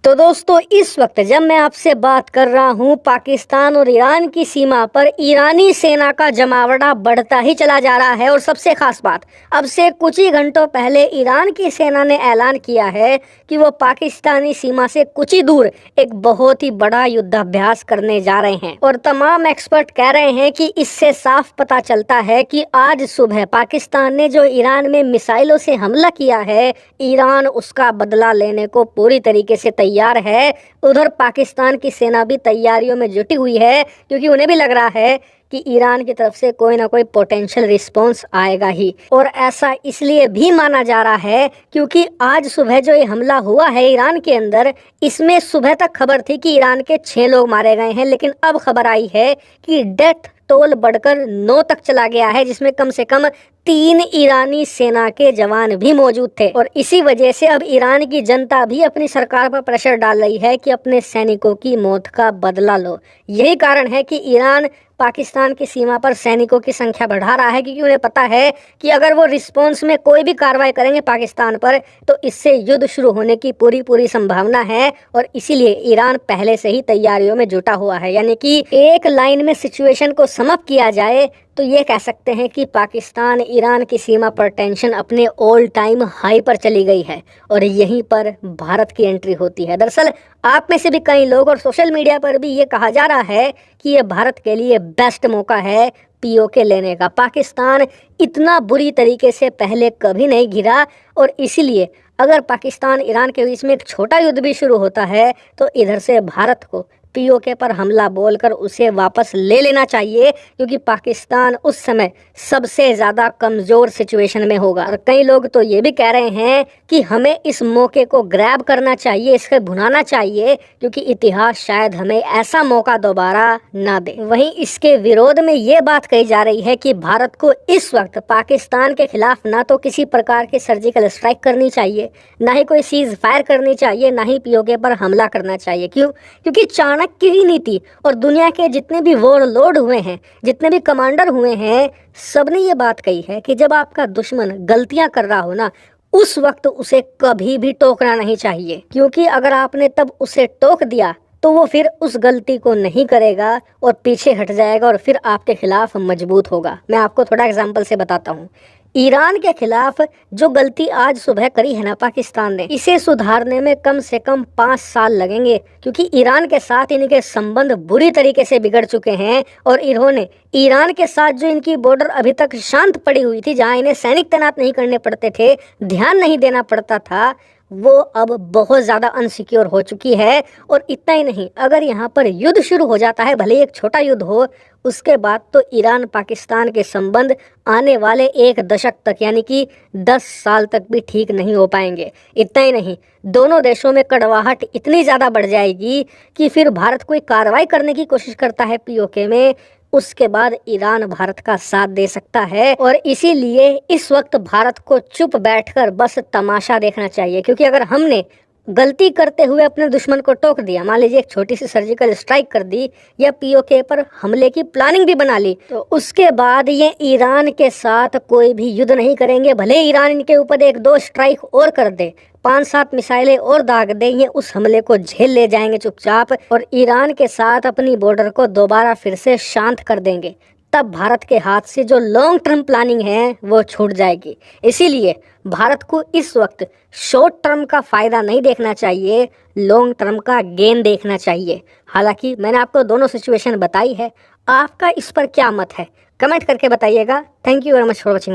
तो दोस्तों, इस वक्त जब मैं आपसे बात कर रहा हूं, पाकिस्तान और ईरान की सीमा पर ईरानी सेना का जमावड़ा बढ़ता ही चला जा रहा है। और सबसे खास बात, अब से कुछ ही घंटों पहले ईरान की सेना ने ऐलान किया है कि वो पाकिस्तानी सीमा से कुछ ही दूर एक बहुत ही बड़ा युद्धाभ्यास करने जा रहे हैं। और तमाम एक्सपर्ट कह रहे हैं कि इससे साफ पता चलता है कि आज सुबह पाकिस्तान ने जो ईरान में मिसाइलों से हमला किया है, ईरान उसका बदला लेने को पूरी तरीके से तैयार है। उधर पाकिस्तान की सेना भी तैयारियों में जुटी हुई है, क्योंकि उन्हें भी लग रहा है कि ईरान की तरफ से कोई ना कोई पोटेंशियल रिस्पॉन्स आएगा ही। और ऐसा इसलिए भी माना जा रहा है क्योंकि आज सुबह जो ये हमला हुआ है ईरान के अंदर, इसमें सुबह तक खबर थी कि ईरान के 6 लोग मारे गए हैं, लेकिन अब खबर आई है कि डेथ टोल बढ़कर 9 तक चला गया है, जिसमें कम से कम 3 ईरानी सेना के जवान भी मौजूद थे। और इसी वजह से अब ईरान की जनता भी अपनी सरकार पर प्रेशर डाल रही है कि अपने सैनिकों की मौत का बदला लो। यही कारण है कि ईरान पाकिस्तान की सीमा पर सैनिकों की संख्या बढ़ा रहा है, क्योंकि उन्हें पता है कि अगर वो रिस्पॉन्स में कोई भी कार्रवाई करेंगे पाकिस्तान पर, तो इससे युद्ध शुरू होने की पूरी संभावना है। और इसीलिए ईरान पहले से ही तैयारियों में जुटा हुआ है। यानी कि एक लाइन में सिचुएशन को समअप किया जाए तो ये कह सकते हैं कि पाकिस्तान ईरान की सीमा पर टेंशन अपने ऑल टाइम हाई पर चली गई है और यहीं पर भारत की एंट्री होती है। दरअसल आप में से भी कई लोग और सोशल मीडिया पर भी ये कहा जा रहा है कि ये भारत के लिए बेस्ट मौका है पीओके लेने का। पाकिस्तान इतना बुरी तरीके से पहले कभी नहीं घिरा और इसीलिए अगर पाकिस्तान ईरान के बीच में एक छोटा युद्ध भी शुरू होता है तो इधर से भारत को पीओके पर हमला बोलकर उसे वापस ले लेना चाहिए, क्योंकि पाकिस्तान उस समय सबसे ज़्यादा कमज़ोर सिचुएशन में होगा। और कई लोग तो ये भी कह रहे हैं कि हमें इस मौके को ग्रैब करना चाहिए, इससे भुनाना चाहिए, क्योंकि इतिहास शायद हमें ऐसा मौका दोबारा ना दे। वहीं इसके विरोध में ये बात कही जा रही है कि भारत को इस वक्त पाकिस्तान के खिलाफ ना तो किसी प्रकार की सर्जिकल स्ट्राइक करनी चाहिए, ना ही कोई सीज फायर करनी चाहिए, ना ही पीओके पर हमला करना चाहिए। क्योंकि चाणक्य की नीति और दुनिया के जितने भी वॉरलॉर्ड हुए हैं, जितने भी कमांडर हुए हैं, सबने ये बात कही है कि जब आपका दुश्मन गलतियां कर रहा हो ना, उस वक्त उसे कभी भी टोकना नहीं चाहिए, क्योंकि अगर आपने तब उसे टोक दिया तो वो फिर उस गलती को नहीं करेगा और पीछे हट जाएगा और फिर आपके खिलाफ मजबूत होगा। मैं आपको थोड़ा एग्जांपल से बताता हूँ। ईरान के खिलाफ जो गलती आज सुबह करी है ना पाकिस्तान ने, इसे सुधारने में कम से कम 5 साल लगेंगे, क्योंकि ईरान के साथ इनके संबंध बुरी तरीके से बिगड़ चुके हैं। और इन्होंने ईरान के साथ जो इनकी बॉर्डर अभी तक शांत पड़ी हुई थी, जहां इन्हें सैनिक तैनात नहीं करने पड़ते थे, ध्यान नहीं देना पड़ता था, वो अब बहुत ज़्यादा अनसिक्योर हो चुकी है। और इतना ही नहीं, अगर यहाँ पर युद्ध शुरू हो जाता है, भले ही एक छोटा युद्ध हो, उसके बाद तो ईरान पाकिस्तान के संबंध आने वाले 1 दशक तक, यानी कि 10 साल तक भी ठीक नहीं हो पाएंगे। इतना ही नहीं, दोनों देशों में कड़वाहट इतनी ज़्यादा बढ़ जाएगी कि फिर भारत कोई कार्रवाई करने की कोशिश करता है पीओके में, उसके बाद ईरान भारत का साथ दे सकता है। और इसीलिए इस वक्त भारत को चुप बैठकर बस तमाशा देखना चाहिए, क्योंकि अगर हमने गलती करते हुए अपने दुश्मन को टोक दिया, मान लीजिए एक छोटी सी सर्जिकल स्ट्राइक कर दी या पीओके पर हमले की प्लानिंग भी बना ली, तो उसके बाद ये ईरान के साथ कोई भी युद्ध नहीं करेंगे। भले ईरान इनके ऊपर 1-2 स्ट्राइक और कर दे, 5-7 मिसाइलें और दाग दे, ये उस हमले को झेल ले जाएंगे चुपचाप और ईरान के साथ अपनी बॉर्डर को दोबारा फिर से शांत कर देंगे। तब भारत के हाथ से जो लॉन्ग टर्म प्लानिंग है वो छूट जाएगी। इसीलिए भारत को इस वक्त शॉर्ट टर्म का फायदा नहीं देखना चाहिए, लॉन्ग टर्म का गेन देखना चाहिए। हालांकि मैंने आपको दोनों सिचुएशन बताई है, आपका इस पर क्या मत है कमेंट करके बताइएगा। Thank you very much for watching.